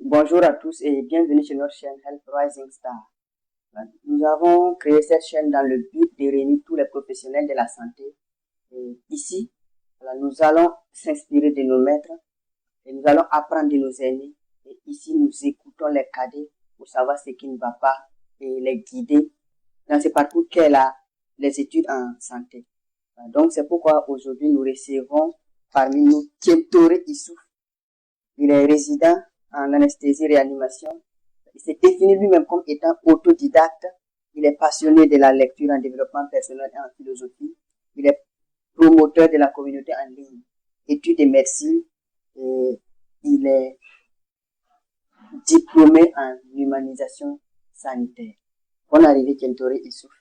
Bonjour à tous et bienvenue sur notre chaîne Health Rising Star. Nous avons créé cette chaîne dans le but de réunir tous les professionnels de la santé. Et ici, nous allons s'inspirer de nos maîtres et nous allons apprendre de nos aînés. Et ici, nous écoutons les cadets pour savoir ce qui ne va pas et les guider dans ce parcours qu'est les études en santé. Donc, c'est pourquoi aujourd'hui, nous recevons parmi nous Tiemtore Issouf. Il est résident en anesthésie-réanimation. Il s'est défini lui-même comme étant autodidacte. Il est passionné de la lecture en développement personnel et en philosophie. Il est promoteur de la communauté en ligne, études et médecine. Et il est diplômé en humanisation sanitaire. Bonne arrivée, Tiemtore Issouf.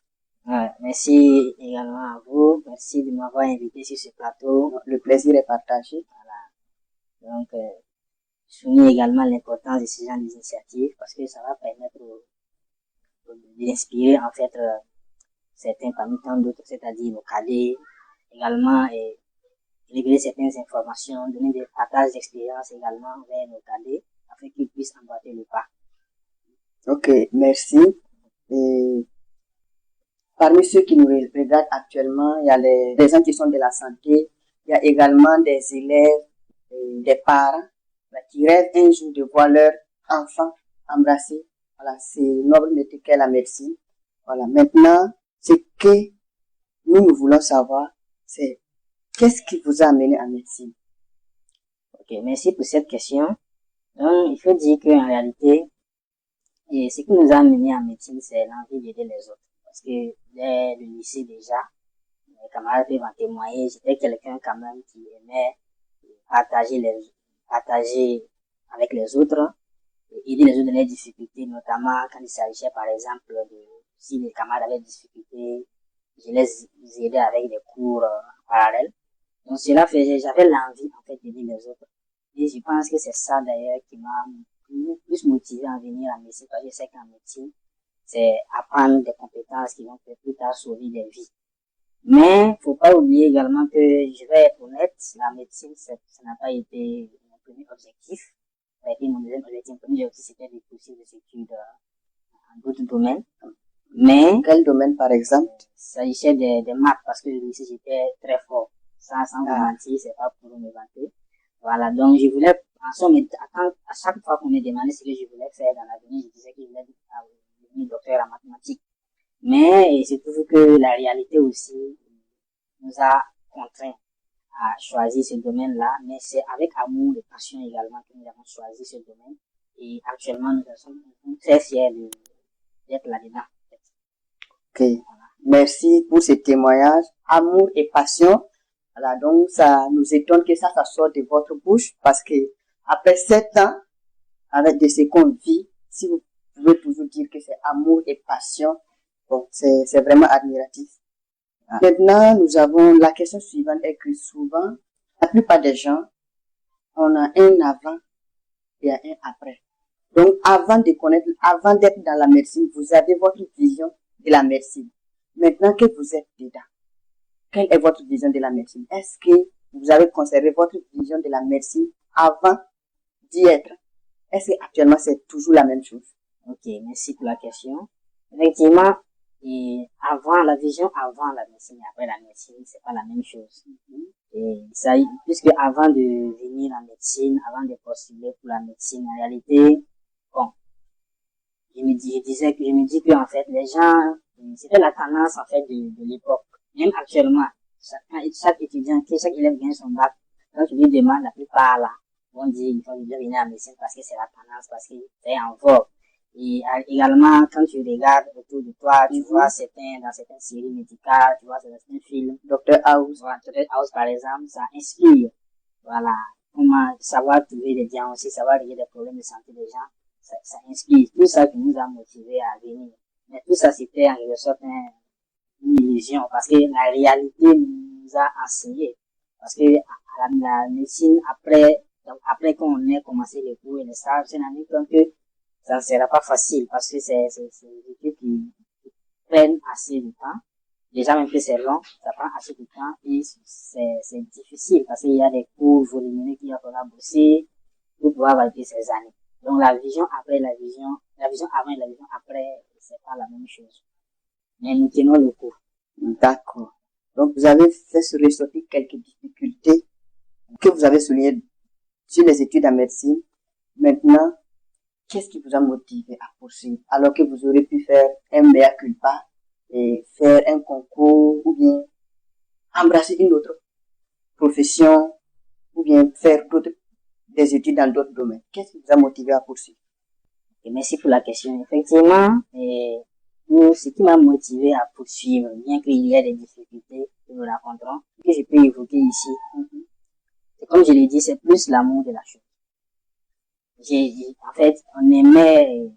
Merci également à vous. Merci de m'avoir invité sur ce plateau. Le plaisir est partagé. Voilà. Donc, je souligne également l'importance de ce genre d'initiatives parce que ça va permettre d'inspirer en fait certains parmi tant d'autres, c'est-à-dire nos cadets, également révéler certaines informations, donner des partages d'expériences également vers nos cadets afin qu'ils puissent emboîter le pas. Ok, merci. Et parmi ceux qui nous regardent actuellement, il y a des gens qui sont de la santé, il y a également des élèves, des parents qui rêvent un jour de voir leur enfant embrasser. Voilà, c'est noble métier qu'est la médecine. Voilà, maintenant, ce que nous voulons savoir, c'est qu'est-ce qui vous a amené en médecine? Ok, merci pour cette question. Donc, il faut dire qu'en réalité, ce qui nous a amené en médecine, c'est l'envie d'aider les autres. Parce que dès le lycée déjà, mes camarades peuvent en témoigner, j'étais quelqu'un quand même qui aimait partager avec les autres, aider les autres dans les difficultés, notamment quand il s'agissait par exemple si les camarades avaient des difficultés, je les aidais avec des cours en parallèle. Donc cela faisait, j'avais l'envie en fait d'aider les autres. Et je pense que c'est ça d'ailleurs qui m'a plus motivé à venir en médecine, parce que je sais qu'en médecine, c'est apprendre des compétences qui vont plus tard sauver des vies. Mais faut pas oublier également que, je vais être honnête, la médecine, ça n'a pas été mon premier objectif. Ça a été mon deuxième objectif. Mon premier objectif, c'était de poursuivre des études en d'autres domaines. Mais quel domaine par exemple? Il s'agissait des maths, parce que ici j'étais très fort. Sans vous mentir, c'est pas pour me vanter. Voilà, donc je voulais, en somme, à chaque fois qu'on me demandait ce que je voulais faire dans l'avenir, je disais que je voulais devenir docteur en mathématiques. Mais c'est toujours que la réalité aussi nous a contraints à choisir ce domaine-là, mais c'est avec amour et passion également que nous avons choisi ce domaine. Et actuellement, nous sommes très fiers d'être là-dedans. Ok, voilà. Merci pour ce témoignage, amour et passion. Voilà, donc ça nous étonne que ça sorte de votre bouche, parce que après 7 ans, avec de ce qu'on vit, si vous pouvez toujours dire que c'est amour et passion, bon, c'est vraiment admiratif. Maintenant, nous avons la question suivante est que souvent, la plupart des gens, on a un avant et un après. Donc, avant d'être dans la médecine, vous avez votre vision de la médecine. Maintenant que vous êtes dedans, quelle est votre vision de la médecine? Est-ce que vous avez conservé votre vision de la médecine avant d'y être? Est-ce que actuellement c'est toujours la même chose? Ok, merci pour la question. Effectivement, la vision avant la médecine et après la médecine, c'est pas la même chose. Et ça, puisque avant de venir en médecine, avant de postuler pour la médecine, en réalité, bon, je me dis que en fait, les gens, c'était la tendance en fait de l'époque. Même actuellement, chaque étudiant, chaque élève gagne son bac, quand tu lui demandes, la plupart là, vont dire il faut venir en médecine parce que c'est la tendance, parce que c'est en vogue. Et également, quand tu regardes autour de toi, tu vois dans certaines séries médicales, tu vois certains films, Dr House, voilà, Dr House par exemple, ça inspire. Voilà, comment savoir trouver des diagnostics, savoir régler des problèmes de santé des gens, ça inspire. Tout ça qui nous a motivés à venir. Mais tout ça, c'était en quelque sorte une illusion, parce que la réalité nous a enseigné. Parce que la médecine, après qu'on ait commencé les cours et les stages, c'est rendu compte que ça ne sera pas facile, parce que c'est des études qui prennent assez de temps. Déjà, même que c'est long, ça prend assez de temps et c'est difficile parce qu'il y a des cours volumineux qu'il va falloir bosser pour pouvoir valider ces années. Donc la vision avant et la vision après, c'est pas la même chose. Mais nous tenons le coup. D'accord. Donc vous avez fait se ressortir quelques difficultés que vous avez soulignées sur les études en médecine. Maintenant, qu'est-ce qui vous a motivé à poursuivre alors que vous aurez pu faire un mea culpa et faire un concours ou bien embrasser une autre profession ou bien faire des études dans d'autres domaines? Qu'est-ce qui vous a motivé à poursuivre? Et merci pour la question. Effectivement, ce qui m'a motivé à poursuivre, bien qu'il y ait des difficultés que nous rencontrons, que je peux évoquer ici, c'est comme je l'ai dit, c'est plus l'amour de la chose. En fait, on aimait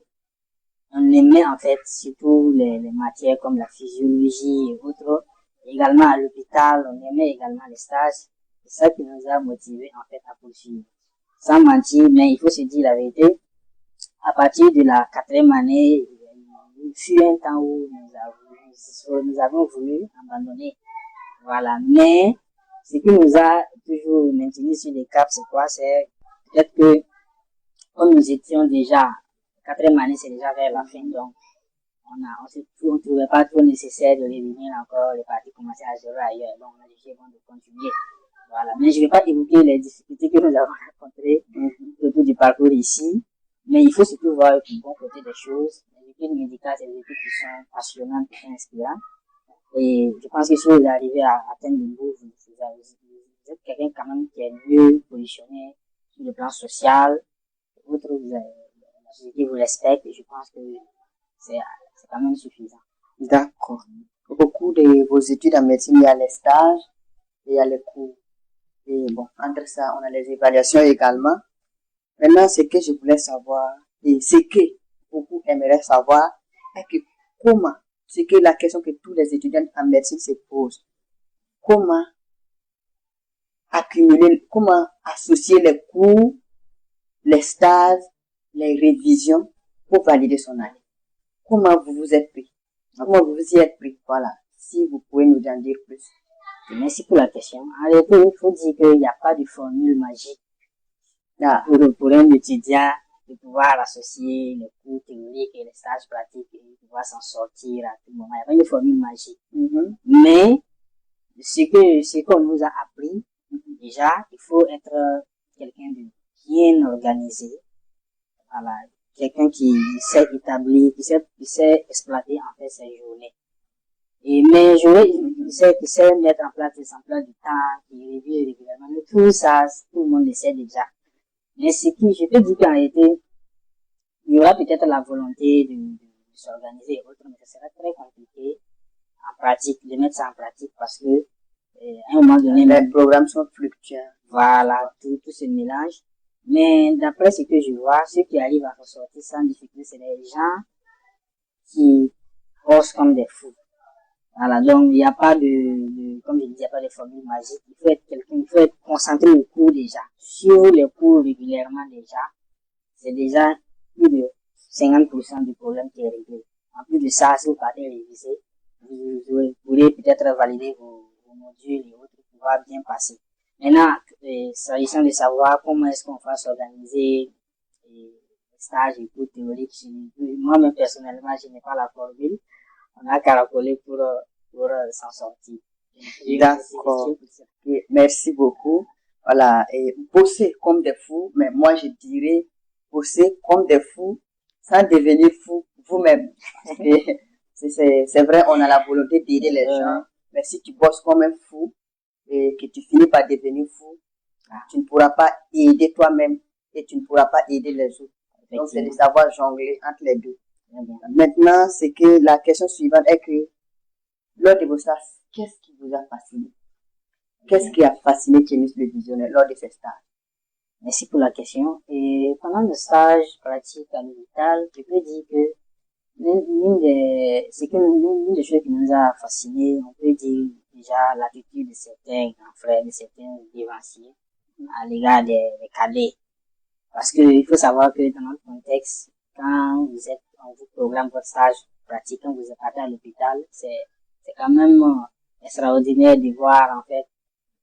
en fait surtout les matières comme la physiologie et autres. Également à l'hôpital, on aimait également les stages. C'est ça qui nous a motivés en fait à poursuivre. Sans mentir, mais il faut se dire la vérité. À partir de la 4e année, il fut un temps où nous avons voulu abandonner. Voilà. Mais ce qui nous a toujours maintenu sur les caps, c'est quoi? C'est peut-être que comme nous étions déjà, 4e année, c'est déjà vers la fin, donc on trouvait pas trop nécessaire de revenir encore, les parties commençaient à gérer ailleurs, donc on a décidé de continuer. Voilà. Mais je vais pas évoquer les difficultés que nous avons rencontrées autour du parcours ici, mais il faut surtout voir le bon côté des choses. Les études médicales, c'est des études qui sont passionnantes, qui sont inspirantes. Et je pense que si vous arrivez à atteindre le bout, vous êtes quelqu'un quand même qui est mieux positionné sur le plan social. La société vous respecte et je pense que c'est quand même suffisant. D'accord. Beaucoup de vos études en médecine, il y a les stages et il y a les cours. Et bon, entre ça, on a les évaluations également. Maintenant, ce que je voulais savoir, et ce que beaucoup aimeraient savoir, est que comment, c'est que la question que tous les étudiants en médecine se posent, comment comment associer les cours, les stages, les révisions pour valider son année. Comment vous vous êtes pris? Comment vous vous y êtes pris? Voilà. Si vous pouvez nous en dire plus. Merci pour la question. En réalité, il faut dire qu'il n'y a pas de formule magique pour un étudiant de pouvoir associer les cours théoriques et les stages pratiques et de pouvoir s'en sortir à tout moment. Il n'y a pas de formule magique. Mais ce qu'on nous a appris, déjà, il faut être quelqu'un de bien organisé. Voilà. Quelqu'un qui sait établir, qui sait exploiter en fait ses journées. Mais qui sait mettre en place des emplois du temps, qui révise régulièrement. Mais tout ça, tout le monde le sait déjà. Mais je peux dire qu'en réalité, il y aura peut-être la volonté de s'organiser et autres, mais ça sera très compliqué en pratique, de mettre ça en pratique parce que, à un moment donné, les programmes sont fluctuants. Voilà, tout se mélange. Mais d'après ce que je vois, ceux qui arrivent à ressortir sans difficulté, c'est les gens qui bossent comme des fous. Voilà, donc il n'y a pas comme je dis, il n'y a pas de formule magique. Il faut être concentré au cours déjà. Sur les cours régulièrement déjà, c'est déjà plus de 50% du problème qui est réglé. En plus de ça, si vous partez réviser, vous pourrez peut-être valider vos modules et autres pour pouvoir bien passer. Maintenant, s'agissant de savoir comment est-ce qu'on va s'organiser, les stages et cours théoriques, moi-même personnellement, je n'ai pas la formule. On a caracolé pour s'en sortir. D'accord. Merci beaucoup. Voilà. Et bosser comme des fous, mais moi je dirais bosser comme des fous sans devenir fou vous-même. C'est vrai, on a la volonté d'aider les gens, mais si tu bosses comme un fou et que tu finis par devenir fou, tu ne pourras pas aider toi-même et tu ne pourras pas aider les autres. Donc c'est de savoir jongler entre les deux. Maintenant, c'est que la question suivante est que lors de vos stages, qu'est-ce qui vous a fasciné? Qu'est-ce qui a fasciné Thémis le visionnaire lors de ces stages? Merci pour la question. Et pendant le stage pratique à l'hôpital, je peux dire que l'une des choses qui nous a fasciné, on peut dire déjà l'attitude de certains grands frères, de certains dévanciers à l'égard des cadets. Parce que il faut savoir que dans notre contexte, quand on vous programme votre stage pratique, quand vous partez à l'hôpital, c'est quand même extraordinaire de voir, en fait,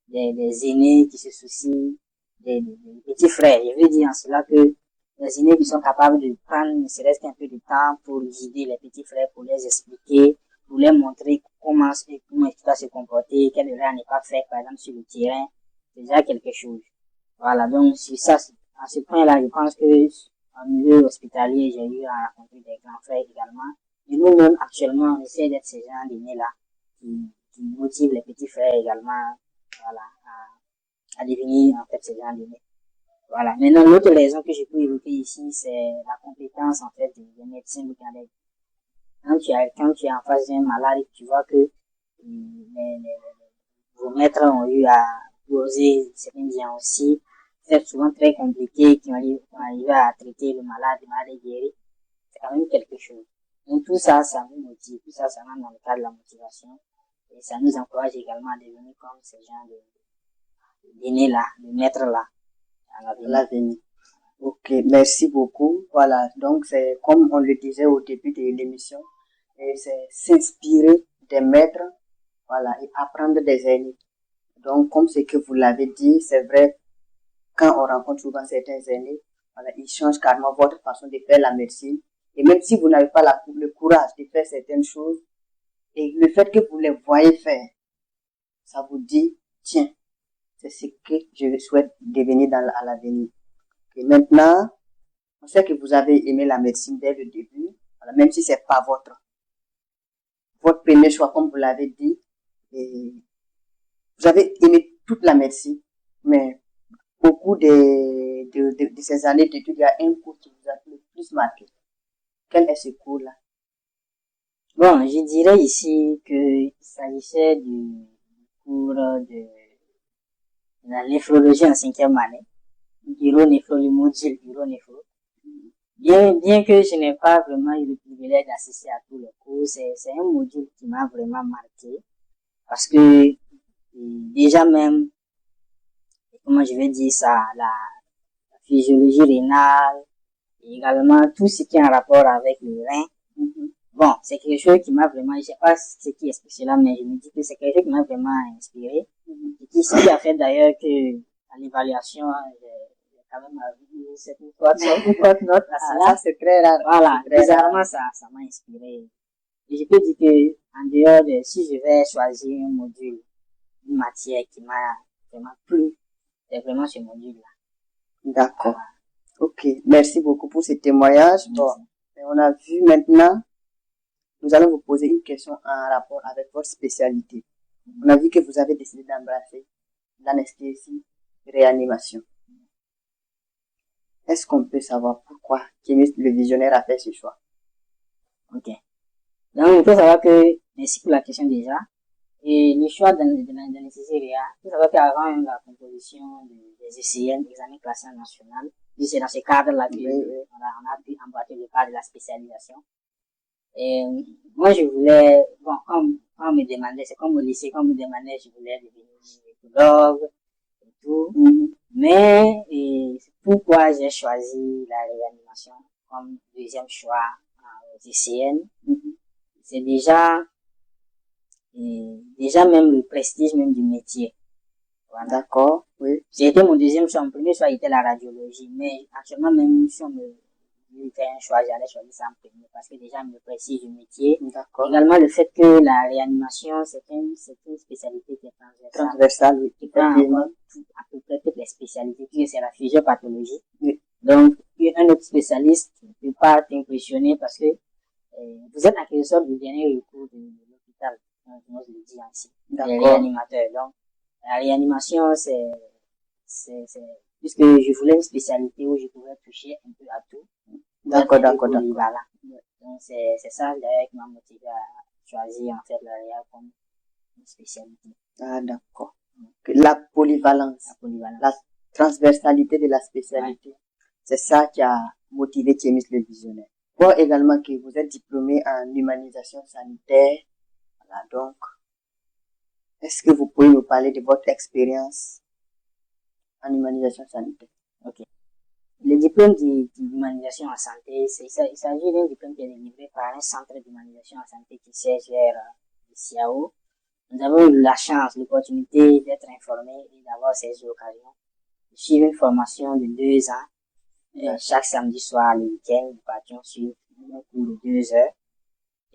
des aînés qui se soucient des petits frères. Je veux dire en cela que des aînés qui sont capables de prendre ne serait-ce qu'un peu de temps pour guider les petits frères, pour les expliquer, pour leur montrer comment ils doivent se comporter, quelle erreur n'est pas faite, par exemple, sur le terrain. C'est déjà quelque chose. Voilà, donc, sur ça, à ce point-là, je pense que, en milieu hospitalier, j'ai eu à rencontrer des grands frères également. Et nous-mêmes, actuellement, on essaie d'être ces gens d'aînés-là, qui motivent les petits frères également, voilà, à devenir, en fait, ces gens d'aînés. Voilà. Maintenant, l'autre raison que je peux évoquer ici, c'est la compétence, en fait, des médecins burkinabés. Quand tu es en face d'un malade, tu vois que vos maîtres ont eu à poser certains diagnostics, c'est souvent très compliqué, qui ont arrivé à traiter le malade est guéri. C'est quand même quelque chose. Donc tout ça, ça nous motive, tout ça, ça rentre dans le cadre de la motivation. Et ça nous encourage également à devenir comme ces gens d'aînés-là, de maîtres-là, à l'avenir. Ok, merci beaucoup. Voilà, donc c'est comme on le disait au début de l'émission, c'est s'inspirer des maîtres, voilà, et apprendre des aînés. Donc, comme ce que vous l'avez dit, c'est vrai, quand on rencontre souvent certains aînés, voilà, ils changent carrément votre façon de faire la médecine. Et même si vous n'avez pas le courage de faire certaines choses, et le fait que vous les voyez faire, ça vous dit, tiens, c'est ce que je souhaite devenir à l'avenir. Et maintenant, on sait que vous avez aimé la médecine dès le début, voilà, même si c'est pas votre premier choix, comme vous l'avez dit, et vous avez aimé toute la médecine, mais au cours de ces années d'études, il y a un cours qui vous a le plus marqué. Quel est ce cours-là? Bon, je dirais ici qu'il s'agissait du cours de la néphrologie en 5e année, uronéphrologie, le module uronéphrologie. Bien que je n'ai pas vraiment eu le privilège d'assister à tous les cours, c'est un module qui m'a vraiment marqué, parce que déjà même, comment je vais dire ça, la physiologie rénale, et également tout ce qui est en rapport avec le rein. Bon, c'est quelque chose qui m'a vraiment, je sais pas ce qui est spécial, mais je me dis que c'est quelque chose qui m'a vraiment inspiré. Et qui a fait d'ailleurs que, à l'évaluation, j'ai quand même eu cette note à cela. Ça, c'est très rare. Voilà. Bizarrement, ça m'a inspiré. Et je peux dire que, en dehors de, si je vais choisir un module, une matière qui m'a vraiment plu, c'est vraiment ce module-là. D'accord. Voilà. Ok. Merci beaucoup pour ce témoignage. Bon, on a vu maintenant, nous allons vous poser une question en rapport avec votre spécialité. On a vu que vous avez décidé d'embrasser l'anesthésie réanimation. Est-ce qu'on peut savoir pourquoi Kémis le visionnaire a fait ce choix? Ok. Donc, il faut savoir que, merci pour la question déjà, et le choix de l'anesthésie réa, il faut savoir qu'avant la composition des ECN, examens classés en national, c'est dans ce cadre-là que on a pu emboîter le cadre de la spécialisation. Et moi, je voulais, bon, comme on me demandait, c'est comme au lycée, quand on me demandait, je voulais devenir gynécologue et tout. Mais, pourquoi j'ai choisi la réanimation comme deuxième choix aux ICN? C'est déjà même le prestige même du métier. Voilà. D'accord, oui. C'était mon deuxième choix. Mon premier choix était la radiologie. Mais actuellement, même si on me fait un choix, j'allais choisir ça en premier parce que déjà, me précise du métier. D'accord. Également, le fait que la réanimation, c'est une spécialité qui est transversale. Transversale, oui. Qui prend à peu près toutes les spécialités, puisque c'est la physiopathologie. Oui. Donc, un autre spécialiste ne peut pas t'impressionner parce que vous êtes en quelque sorte le dernier recours de l'hôpital. On le dit ainsi. Les réanimateurs. Donc, la réanimation, c'est puisque je voulais une spécialité où je pouvais toucher un peu à tout. D'accord. Voilà. Donc, c'est ça, d'ailleurs, qui m'a motivé à choisir, en fait, la réa comme une spécialité. Ah, d'accord. La polyvalence. La transversalité de la spécialité. Ouais. C'est ça qui a motivé Kémis le visionnaire. Bon, également que vous êtes diplômé en humanisation sanitaire. Voilà, donc, est-ce que vous pouvez nous parler de votre expérience en humanisation sanitaire? Ok. Le diplôme d'humanisation en santé, il s'agit d'un diplôme qui est délivré par un centre d'humanisation en santé qui siège vers le CIAO. Nous avons eu la chance, l'opportunité d'être informés et d'avoir ces occasions de suivre une formation de 2 ans Chaque samedi soir, le week-end, nous partions sur un cours de 2 heures.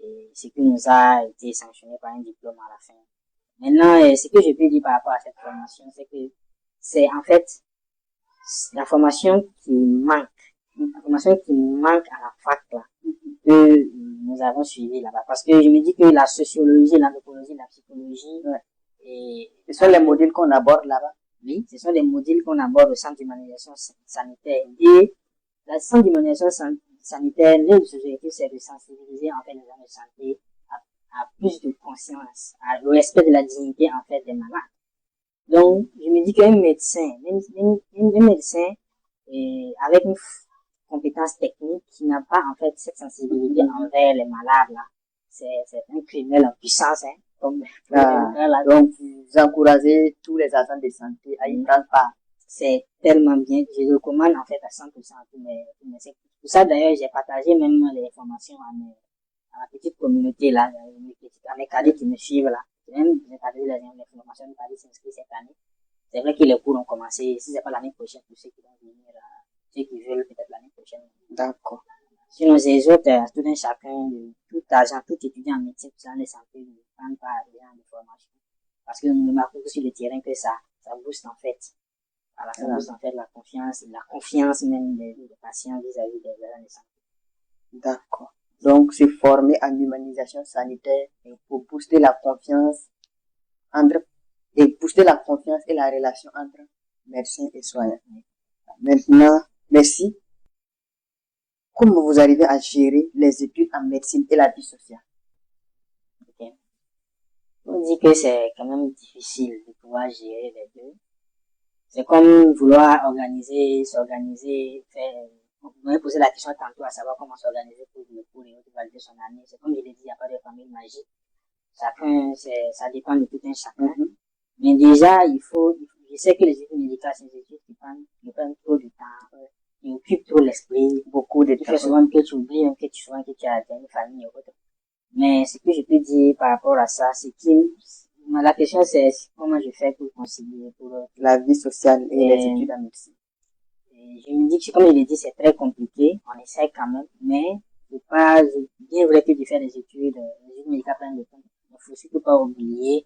Et ce qui nous a été sanctionné par un diplôme à la fin. Maintenant, ce que je peux dire par rapport à cette formation, c'est que c'est en fait la formation qui manque à la fac là, que nous avons suivi là-bas. Parce que je me dis que la sociologie, l'anthropologie, la psychologie, et ce sont les modules qu'on aborde là-bas. Oui, ce sont des modules qu'on aborde au centre d'humanisation sanitaire. Et la centre d'humanisation sanitaire, l'un de ses objectifs, c'est de sensibiliser en fait les gens de santé à plus de conscience, au respect de la dignité en fait des malades. Donc, je me dis qu'un médecin, un médecin avec une compétence technique qui n'a pas en fait cette sensibilité envers les malades là, c'est un criminel en puissance, hein. Donc, vous encouragez tous les agents de santé à y prendre part. C'est tellement bien. Je recommande en fait à 100% à tous mes pour ça d'ailleurs, j'ai partagé même les formations à ma petite communauté là, à mes cadets qui me suivent là. J'ai partagé les formations de cadets s'inscrivent cette année. C'est vrai que les cours ont commencé, si c'est pas l'année prochaine, pour ceux qui vont venir, ceux qui veulent peut-être l'année prochaine. D'accord. Sinon, les autres, tout un chacun, tout agent, tout étudiant en médecine, tout en santé, ne prennent pas à ce genre de formation. Parce que nous remarquons sur le terrain que ça booste en fait. Voilà, ça booste en fait la confiance même des patients vis-à-vis des agents de santé. D'accord. Donc, c'est formé en humanisation sanitaire pour booster la confiance et la relation entre médecins et soignants. Maintenant, merci. Comment vous arrivez à gérer les études en médecine et la vie sociale? Okay. On dit que c'est quand même difficile de pouvoir gérer les deux. C'est comme vouloir s'organiser, faire. Vous m'avez posé la question tantôt à savoir comment s'organiser pour le cours et valider son année. C'est comme je l'ai dit, il n'y a pas de formule magique. Chacun, ça dépend de tout un chacun. Mais déjà, je sais que les études médicales, c'est des études qui prennent trop de temps, qui occupent trop l'esprit, beaucoup de temps. Tu fais souvent que tu oublies, que tu as une famille ou autre. Mais ce que je peux dire par rapport à ça, c'est que la question c'est comment je fais pour concilier pour la vie sociale et les études en médecine. Je me dis que, comme je l'ai dit, c'est très compliqué. On essaie quand même, mais bien vrai que de faire des études médicales prennent de temps. Il ne faut surtout pas oublier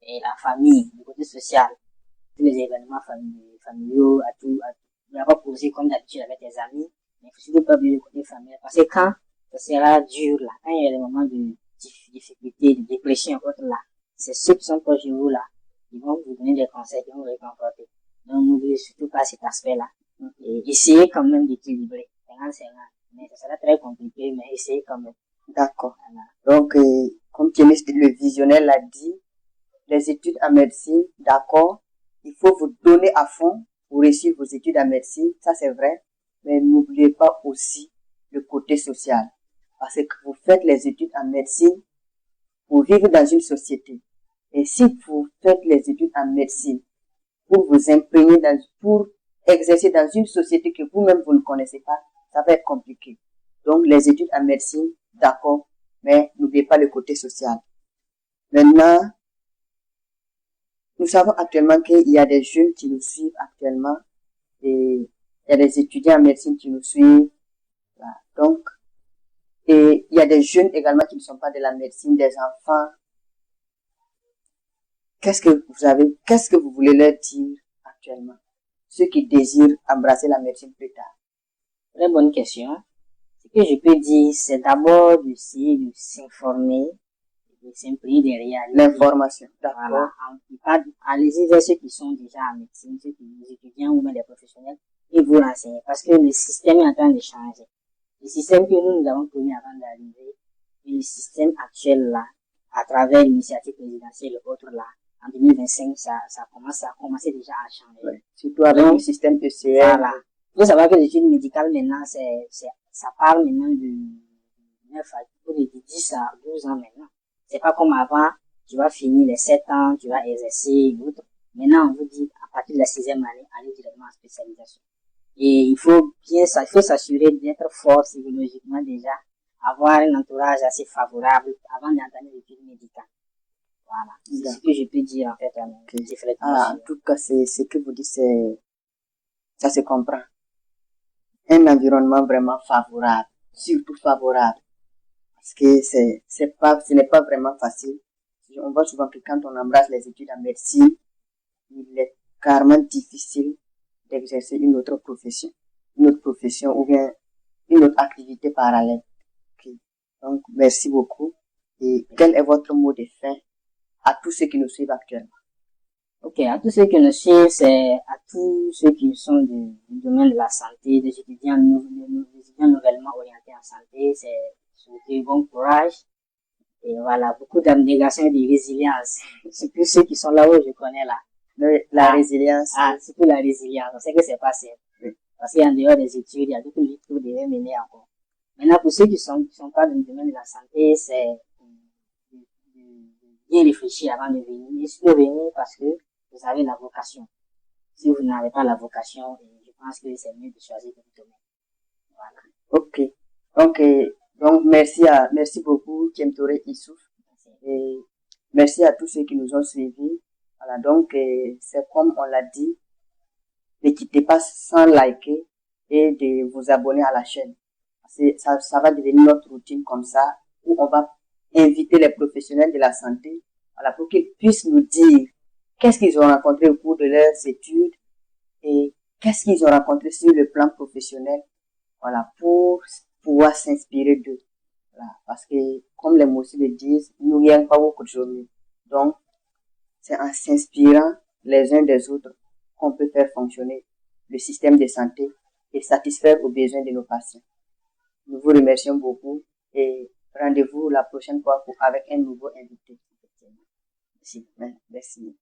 la famille, le côté social, tous les événements familiaux, il n'y a pas posé comme d'habitude avec tes amis, mais il faut surtout pas oublier le côté familial. Parce que quand ça sera dur là, quand il y a des moments de difficulté, de dépression, là, c'est ceux qui sont proches de vous là, ils vont vous donner des conseils, ils vont vous réconforter. Donc n'oubliez surtout pas cet aspect-là. Et essayez quand même d'équilibrer. 50-50. Mais ça sera très compliqué, mais essayez quand même. D'accord. Voilà. Donc, comme le visionnaire l'a dit, les études en médecine, d'accord, il faut vous donner à fond pour réussir vos études en médecine, ça c'est vrai, mais n'oubliez pas aussi le côté social. Parce que vous faites les études en médecine pour vivre dans une société. Et si vous faites les études en médecine pour vous imprégner pour exercer dans une société que vous-même vous ne connaissez pas, ça va être compliqué. Donc les études en médecine, d'accord, mais n'oubliez pas le côté social. Maintenant, nous savons actuellement qu'il y a des jeunes qui nous suivent actuellement et il y a des étudiants en médecine qui nous suivent. Voilà. Donc, et il y a des jeunes également qui ne sont pas de la médecine, des enfants. Qu'est-ce que vous voulez leur dire actuellement? Ceux qui désirent embrasser la médecine plus tard. Très bonne question. Ce que je peux dire, c'est d'abord d'essayer de s'informer, de s'imprégner des réalités. L'information, d'accord. Voilà. Allez-y vers ceux qui sont déjà en médecine, ceux qui sont étudiants ou même des professionnels, et vous renseigner. Parce que le système est en train de changer. Le système que nous avons connu avant d'arriver, et le système actuel là, à travers l'initiative présidentielle et autres là, en 2025, ça a commencé déjà à changer. Oui. Surtout avec le système ECR. Voilà. Il faut savoir que les études médicales maintenant, ça parle maintenant de 10 à 12 ans maintenant. C'est pas comme avant, tu vas finir les 7 ans, tu vas exercer et autres. Maintenant, on vous dit, à partir de la 6e année, allez directement en spécialisation. Et il faut s'assurer d'être fort psychologiquement déjà, avoir un entourage assez favorable avant d'entamer l'étude médicale. Voilà. C'est ce que je peux dire, en fait, en tout cas, c'est ce que vous dites, ça se comprend. un environnement vraiment favorable, surtout favorable. Parce que ce n'est pas vraiment facile. On voit souvent que quand on embrasse les études en médecine, il est carrément difficile d'exercer une autre profession ou bien une autre activité parallèle. Okay. Donc, merci beaucoup. Et quel est votre mot de fin à tous ceux qui nous suivent actuellement? Ok, à tous ceux qui nous suivent, c'est à tous ceux qui sont du domaine de la santé, des étudiants nouvellement orientés en santé, c'est souhaiter bon courage. Et voilà, beaucoup d'abnégation et de résilience. Surtout ceux qui sont là où je connais là. La résilience. Surtout la résilience. On sait que c'est pas simple. Oui. Parce qu'en dehors des études, il y a beaucoup de luttes que vous devez mener encore. Maintenant, pour ceux qui sont pas dans le domaine de la santé, c'est de bien réfléchir avant de venir. Et surtout venir parce que vous avez la vocation. Si vous n'avez pas la vocation, je pense que c'est mieux de choisir votre domaine. Voilà. Ok. Donc, merci beaucoup, Thiemtore Issouf. Et merci à tous ceux qui nous ont suivis. Voilà. Donc, c'est comme on l'a dit. Ne quittez pas sans liker et de vous abonner à la chaîne. Ça va devenir notre routine comme ça, où on va inviter les professionnels de la santé, voilà, pour qu'ils puissent nous dire qu'est-ce qu'ils ont rencontré au cours de leurs études et qu'est-ce qu'ils ont rencontré sur le plan professionnel, voilà, pour pouvoir s'inspirer d'eux. Voilà, parce que, comme les mots aussi le disent, nous n'avons pas beaucoup de journées. Donc, c'est en s'inspirant les uns des autres qu'on peut faire fonctionner le système de santé et satisfaire aux besoins de nos patients. Nous vous remercions beaucoup et rendez-vous la prochaine fois avec un nouveau invité. Merci.